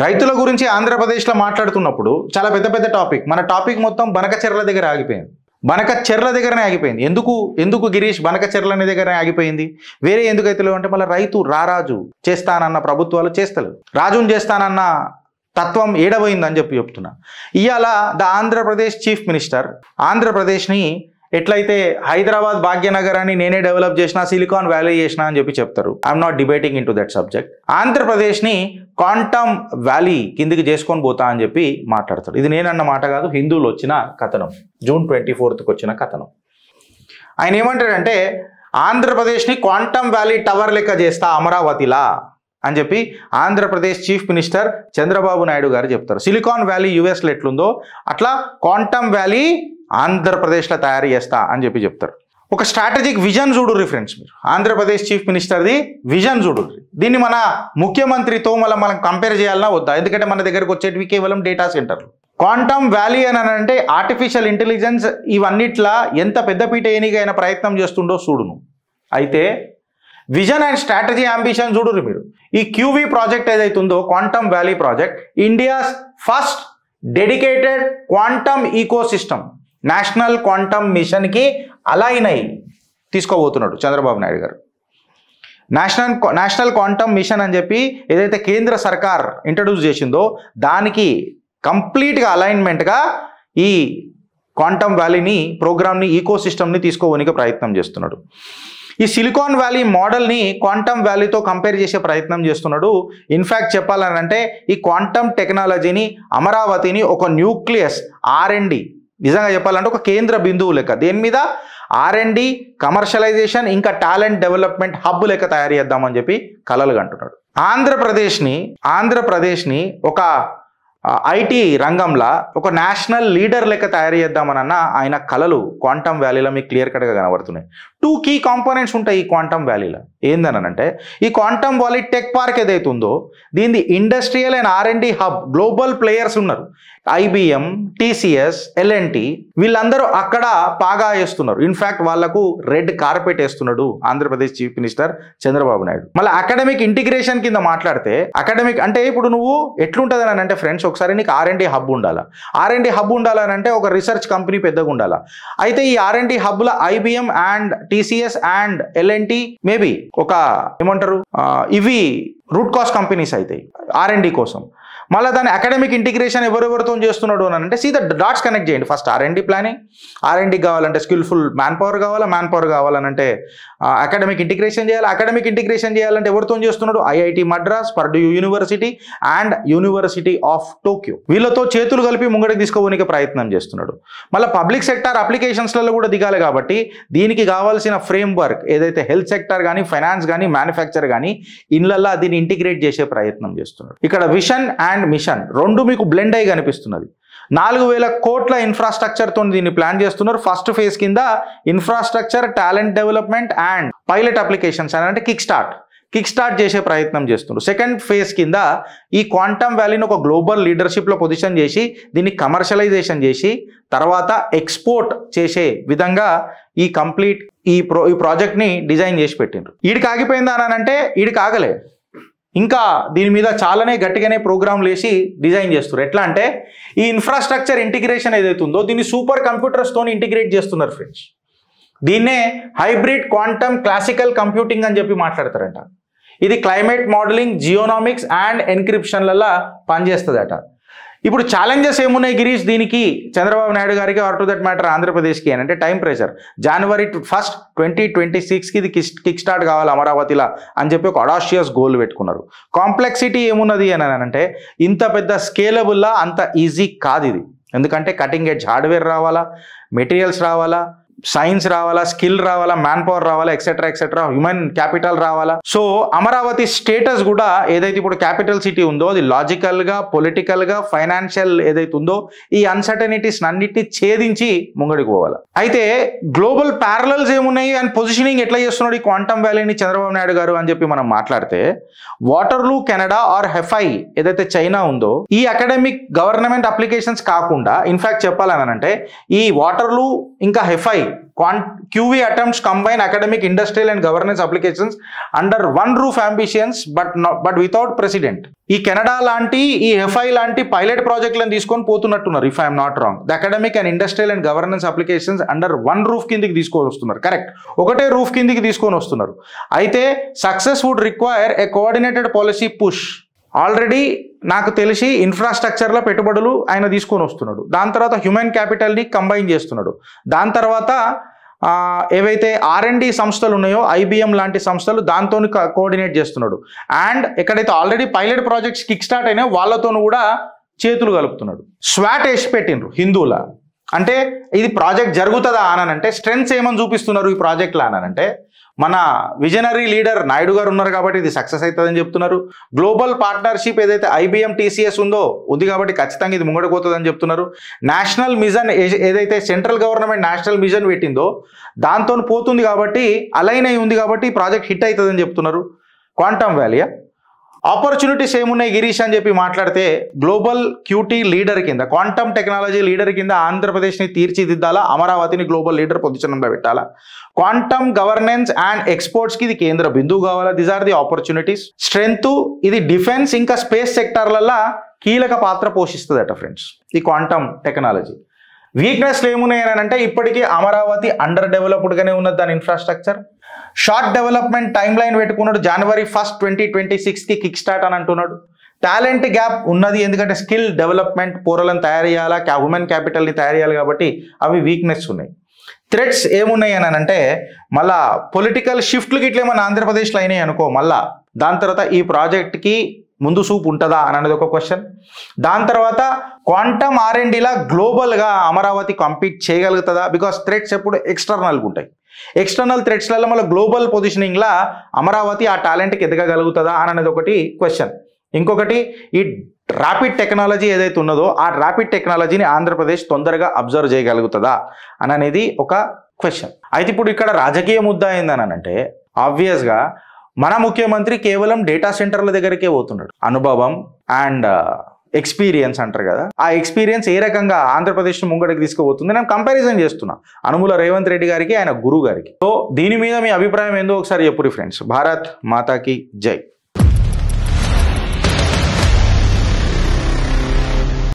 రైతుల గురించి ఆంధ్రప్రదేశ్లో మాట్లాడుతున్నప్పుడు చాలా పెద్ద పెద్ద టాపిక్, మన టాపిక్ మొత్తం బనకచెర్ల దగ్గర ఆగిపోయింది. బనకచెర్ల దగ్గరనే ఆగిపోయింది. ఎందుకు గిరీష్ బనకచెర్ల దగ్గరనే ఆగిపోయింది? వేరే ఎందుకైతే లేవు అంటే మళ్ళీ రైతు రారాజు చేస్తానన్న ప్రభుత్వాలు చేస్తలేవు, రాజుని చేస్తానన్న తత్వం ఏడబోయిందని చెప్తున్నా. ఇవాళ ద ఆంధ్రప్రదేశ్ చీఫ్ మినిస్టర్ ఆంధ్రప్రదేశ్ని ఎట్లయితే హైదరాబాద్ భాగ్యనగరాన్ని నేనే డెవలప్ చేసిన, సిలికాన్ వ్యాలీ చేసిన అని చెప్తారు. I'm not debating in to that subject. ఆంధ్రప్రదేశ్ని క్వాంటమ్ వ్యాలీ కిందికి చేసుకొని పోతా అని చెప్పి మాట్లాడతాడు. ఇది నేనన్న మాట కాదు, హిందువులు వచ్చిన కథనం, June 24th వచ్చిన కథనం. ఆయన ఏమంటాడంటే ఆంధ్రప్రదేశ్ని క్వాంటమ్ వ్యాలీ టవర్ లెక్క చేస్తా అమరావతిలా అని చెప్పి ఆంధ్రప్రదేశ్ చీఫ్ మినిస్టర్ చంద్రబాబు నాయుడు గారు చెప్తారు. సిలికాన్ వ్యాలీ యుఎస్లో ఎట్లుందో అట్లా క్వాంటమ్ వ్యాలీ ఆంధ్రప్రదేశ్లో తయారు చేస్తా అని చెప్తారు. ఒక స్ట్రాటజిక్ విజన్ చూడుర్రి ఫ్రెండ్స్, మీరు ఆంధ్రప్రదేశ్ చీఫ్ మినిస్టర్ది విజన్ చూడుర్రి. దీన్ని మన ముఖ్యమంత్రితో మనం కంపేర్ చేయాలన్నా వద్దా? ఎందుకంటే మన దగ్గరకు వచ్చేటివి కేవలం డేటా సెంటర్లు. క్వాంటమ్ వ్యాలీ అని అంటే ఆర్టిఫిషియల్ ఇంటెలిజెన్స్ ఇవన్నిట్లా ఎంత పెద్దపీట ఏనిగైన ప్రయత్నం చేస్తుండో చూడును. అయితే విజన్ అండ్ స్ట్రాటజీ అంబిషన్ చూడుర్రి మీరు. ఈ QV ప్రాజెక్ట్ ఏదైతే ఉందో quantum valley project, India's first dedicated quantum ecosystem national quantum మిషన్కి అలైన్ అయ్యి తీసుకోబోతున్నాడు చంద్రబాబు నాయుడు గారు. నేషనల్ క్వాంటమ్ మిషన్ అని చెప్పి ఏదైతే కేంద్ర సర్కార్ ఇంట్రడ్యూస్ చేసిందో దానికి కంప్లీట్గా అలైన్మెంట్గా ఈ క్వాంటమ్ వ్యాలీని ప్రోగ్రామ్ని ఈకోసిస్టమ్ని తీసుకోవడానికి ప్రయత్నం చేస్తున్నాడు. ఈ సిలికాన్ వ్యాలీ మోడల్ని క్వాంటమ్ వ్యాలీతో కంపేర్ చేసే ప్రయత్నం చేస్తున్నాడు. ఇన్ఫ్యాక్ట్ చెప్పాలనంటే ఈ క్వాంటమ్ టెక్నాలజీని అమరావతిని ఒక న్యూక్లియస్ R&D, నిజంగా చెప్పాలంటే ఒక కేంద్ర బిందువు లెక్క, దేని మీద R&D, కమర్షియలైజేషన్ ఇంకా టాలెంట్ డెవలప్మెంట్ హబ్ లెక్క తయారు చేద్దామని చెప్పి కలలు కంటున్నాడు. ఆంధ్రప్రదేశ్ని ఒక ఐటీ రంగంలో ఒక నేషనల్ లీడర్ లెక్క తయారు చేద్దామనన్న ఆయన కలలు క్వాంటమ్ వ్యాలీలో మీకు క్లియర్ కట్గా కనబడుతున్నాయి. 2 కీ కాంపోనెంట్స్ ఉంటాయి ఈ క్వాంటమ్ వ్యాలీలో. ఏందనంటే ఈ క్వాంటమ్ వ్యాలీ టెక్ పార్క్ ఏదైతే ఉందో దీని industrial and R&D hub, global players ఉన్నారు. IBM, TCS, L&T వీళ్ళందరూ అక్కడ పాగా వేస్తున్నారు. ఇన్ఫ్యాక్ట్ వాళ్లకు రెడ్ కార్పెట్ వేస్తున్నాడు ఆంధ్రప్రదేశ్ చీఫ్ మినిస్టర్ చంద్రబాబు నాయుడు. మళ్ళీ అకాడమిక్ ఇంటిగ్రేషన్ కింద మాట్లాడితే, అకాడమిక్ అంటే ఇప్పుడు నువ్వు ఎట్లుంటుంది అని అంటే ఫ్రెండ్స్, ఒకసారి నీకు R&D హబ్ ఉండాలా. R&D హబ్ ఉండాలని అంటే ఒక రీసెర్చ్ కంపెనీ పెద్దగా ఉండాలా. అయితే ఈ R&D హబ్లో IBM and TCS and L&T maybe ఒక ఏమంటారు ఇవి రూట్ కాస్ కంపెనీస్ అవుతాయి R&D కోసం. మళ్ళీ దాని అకాడమిక్ ఇంటిగ్రేషన్ ఎవరెవరితో చేస్తున్నాడు అని అంటే సీ ద డాట్స్ కనెక్ట్ చేయండి. ఫస్ట్ R&D ప్లానింగ్, R&D కావాలంటే స్కిల్ఫుల్ మ్యాన్ పవర్ కావాలా, మ్యాన్ పవర్ కావాలనంటే అకాడమిక్ ఇంటిగ్రేషన్ చేయాలి. అకాడమిక్ ఇంటిగ్రేషన్ చేయాలంటే ఎవరితో చేస్తున్నాడు? IIT Madras, Purdue university and university of Tokyo, వీళ్ళతో చేతులు కలిపి ముంగడికి తీసుకోవడానికి ప్రయత్నం చేస్తున్నాడు. మళ్ళీ పబ్లిక్ సెక్టార్ అప్లికేషన్స్లలో కూడా దిగాలి కాబట్టి దీనికి కావాల్సిన ఫ్రేమ్ వర్క్ ఏదైతే హెల్త్ సెక్టార్ కానీ, ఫైనాన్స్ కానీ, మ్యానుఫ్యాక్చర్ కానీ ఇన్లల్లా దీన్ని ఇంటిగ్రేట్ చేసే ప్రయత్నం చేస్తున్నాడు. ఇక్కడ విషన్ అండ్ మిషన్ రెండు మీకు బ్లెండ్ అయి కనిపిస్తున్నది. 4,000 కోట్ల ఇన్ఫ్రాస్ట్రక్చర్తో దీన్ని ప్లాన్ చేస్తున్నారు. ఫస్ట్ ఫేజ్ కింద infrastructure, talent development and pilot applications అని అంటే కిక్ స్టార్ట్ చేసే ప్రయత్నం చేస్తున్నారు. సెకండ్ ఫేజ్ కింద ఈ క్వాంటమ్ వ్యాలీని ఒక గ్లోబల్ లీడర్షిప్లో పొజిషన్ చేసి దీన్ని కమర్షియలైజేషన్ చేసి తర్వాత ఎక్స్పోర్ట్ చేసే విధంగా ఈ కంప్లీట్ ఈ ప్రాజెక్ట్ని డిజైన్ చేసి పెట్టిండ్రు. ఈడికి ఆగిపోయిందా అని అంటే ఈడికి ఆగలే, ఇంకా దీని మీద చాలానే గట్టిగానే ప్రోగ్రాంలు వేసి డిజైన్ చేస్తారు. ఎట్లా అంటే ఈ ఇన్ఫ్రాస్ట్రక్చర్ ఇంటిగ్రేషన్ ఏదైతే ఉందో దీన్ని సూపర్ కంప్యూటర్స్తో ఇంటిగ్రేట్ చేస్తున్నారు ఫ్రెండ్స్. దీన్నే హైబ్రిడ్ క్వాంటమ్ క్లాసికల్ కంప్యూటింగ్ అని చెప్పి మాట్లాడతారంట. ఇది క్లైమేట్ మోడలింగ్, జియోనామిక్స్ అండ్ ఎన్క్రిప్షన్లలో పనిచేస్తుందట. ఇప్పుడు ఛాలెంజెస్ ఏమున్నాయి గిరీష్ దీనికి చంద్రబాబు నాయుడు గారికి, ఆర్ టు దట్ మ్యాటర్ ఆంధ్రప్రదేశ్కి అని అంటే టైం ప్రెషర్. January 1st, 2026కి ఇది కిక్ స్టార్ట్ కావాలి అమరావతిలో అని చెప్పి ఒక అడాషియస్ గోల్ పెట్టుకున్నారు. కాంప్లెక్సిటీ ఏమున్నది అని అంటే ఇంత పెద్ద స్కేలబుల్లా అంత ఈజీ కాదు ఇది. ఎందుకంటే కటింగ్ ఎడ్జ్ హార్డ్వేర్ రావాలా, మెటీరియల్స్ రావాలా, సైన్స్ రావాలా, స్కిల్ రావాలా, మ్యాన్ పవర్ రావాలా, ఎక్సెట్రా హ్యూమన్ క్యాపిటల్ రావాలా. సో అమరావతి స్టేటస్ కూడా ఏదైతే ఇప్పుడు క్యాపిటల్ సిటీ ఉందో అది లాజికల్గా, పొలిటికల్గా, ఫైనాన్షియల్ ఏదైతే ఉందో ఈ అన్సర్టనిటీస్ అన్నిటిని ఛేదించి ముంగడికి పోవాలి. అయితే గ్లోబల్ ప్యారలల్స్ ఏమున్నాయి అండ్ పొజిషనింగ్ ఎట్లా చేస్తున్నాడు ఈ క్వాంటమ్ వ్యాలీని చంద్రబాబు నాయుడు గారు అని చెప్పి మనం మాట్లాడితే, వాటర్లూ కెనడా ఆర్ హెఫై ఏదైతే చైనా ఉందో ఈ అకాడమిక్ గవర్నమెంట్ అప్లికేషన్స్ కాకుండా ఇన్ఫ్యాక్ట్ చెప్పాలని అంటే ఈ వాటర్లూ ఇంకా హెఫై QV attempts combine academic, industrial and governance applications under one roof ambitions but without precedent. ఈ కెనడా లాంటి ఈ FI లాంటి పైలట్ ప్రాజెక్టులను తీసుకొని పోతున్నట్టున్నారు if I'm not wrong. The academic and industrial and governance applications under one roof కిందికి తీసుకొని వస్తున్నారు. కరెక్ట్, ఒకటే రూఫ్ కిందికి తీసుకొని వస్తున్నారు. అయితే success would require a coordinated policy push. Already నాకు తెలిసి ఇన్ఫ్రాస్ట్రక్చర్లో పెట్టుబడులు ఆయన తీసుకొని వస్తున్నాడు. దాని తర్వాత హ్యూమన్ క్యాపిటల్ని కంబైన్ చేస్తున్నాడు. దాని తర్వాత ఏవైతే R&D సంస్థలు ఉన్నాయో IBM లాంటి సంస్థలు దాంతో కోఆర్డినేట్ చేస్తున్నాడు. అండ్ ఎక్కడైతే already pilot projects kick start అయినాయో వాళ్ళతోనూ కూడా చేతులు కలుపుతున్నాడు. స్వాట్ వేసి పెట్టిండ్రు హిందువుల. అంటే ఇది ప్రాజెక్ట్ జరుగుతుందా అనంటే స్ట్రెంగ్స్ ఏమని చూపిస్తున్నారు ఈ ప్రాజెక్ట్లో అనంటే మన విజనరీ లీడర్ నాయుడు గారు ఉన్నారు కాబట్టి ఇది సక్సెస్ అవుతుందని చెప్తున్నారు. గ్లోబల్ పార్ట్నర్షిప్ ఏదైతే IBM TCS ఉంది కాబట్టి ఖచ్చితంగా ఇది ముంగడిపోతుందని చెప్తున్నారు. నేషనల్ మిషన్ ఏదైతే సెంట్రల్ గవర్నమెంట్ నేషనల్ మిషన్ పెట్టిందో దాంతో పోతుంది కాబట్టి అలైన్ అయి ఉంది కాబట్టి ఈ ప్రాజెక్ట్ హిట్ అవుతుందని చెప్తున్నారు. క్వాంటమ్ వ్యాలీయా ఆపర్చునిటీస్ ఏమున్నాయి గిరీష్ అని చెప్పి మాట్లాడితే గ్లోబల్ QT లీడర్ కింద క్వాంటమ్ టెక్నాలజీ లీడర్ కింద ఆంధ్రప్రదేశ్ని తీర్చిదిద్దాలా, అమరావతిని గ్లోబల్ లీడర్ పొజిషన్లో పెట్టాలా, క్వాంటమ్ గవర్నెన్స్ అండ్ ఎక్స్పోర్ట్స్కి ఇది కేంద్ర బిందువు కావాలా. These are the opportunities. Strength ఇది డిఫెన్స్ ఇంకా స్పేస్ సెక్టార్లలో కీలక పాత్ర పోషిస్తుందట ఫ్రెండ్స్ ఈ క్వాంటమ్ టెక్నాలజీ. వీక్నెస్లు ఏమున్నాయని అంటే ఇప్పటికీ అమరావతి అండర్ డెవలప్డ్గానే ఉన్నది దాని infrastructure. Short development timeline పెట్టుకున్నాడు. January 1, 2026కి కిక్ స్టార్ట్ అని అంటున్నాడు. టాలెంట్ గ్యాప్ ఉన్నది, ఎందుకంటే స్కిల్ డెవలప్మెంట్ పోరలను తయారు చేయాలా, హ్యూమన్ క్యాపిటల్ని తయారు చేయాలి కాబట్టి అవి వీక్నెస్ ఉన్నాయి. థ్రెట్స్ ఏమున్నాయి అని అంటే మళ్ళా పొలిటికల్ షిఫ్ట్లు ఇట్లా ఏమన్నా ఆంధ్రప్రదేశ్లో అయినాయి అనుకో మళ్ళా దాని తర్వాత ఈ ప్రాజెక్ట్కి ముందు చూపు ఉంటుందా అని అనేది ఒక క్వశ్చన్. దాని తర్వాత క్వాంటమ్ R&Dలా గ్లోబల్గా అమరావతి కంపీట్ చేయగలుగుతుందా? బికాస్ థ్రెట్స్ ఎప్పుడు ఎక్స్టర్నల్గా ఉంటాయి. ఎక్స్టర్నల్ థ్రెట్స్లలో మళ్ళీ గ్లోబల్ పొజిషనింగ్లా అమరావతి ఆ టాలెంట్కి ఎదగగలుగుతుందా అని అనేది ఒకటి క్వశ్చన్. ఇంకొకటి ఈ ర్యాపిడ్ టెక్నాలజీ ఏదైతే ఉన్నదో ఆ ర్యాపిడ్ టెక్నాలజీని ఆంధ్రప్రదేశ్ తొందరగా అబ్జర్వ్ చేయగలుగుతుందా అని అనేది ఒక క్వశ్చన్. అయితే ఇప్పుడు ఇక్కడ రాజకీయ ముద్ద ఏందని అంటే ఆబ్వియస్గా మన ముఖ్యమంత్రి కేవలం డేటా సెంటర్ల దగ్గరికే పోతున్నాడు. అనుభవం అండ్ ఎక్స్పీరియన్స్ అంటారు కదా, ఆ ఎక్స్పీరియన్స్ ఏ రకంగా ఆంధ్రప్రదేశ్ ముంగడికి తీసుకుపోతుంది నేను కంపారిజన్ చేస్తున్నా అనుముల రేవంత్ రెడ్డి గారికి ఆయన గురువు గారికి. సో దీని మీద మీ అభిప్రాయం ఏందో ఒకసారి చెప్పురి ఫ్రెండ్స్. భారత్ మాతాకి జై.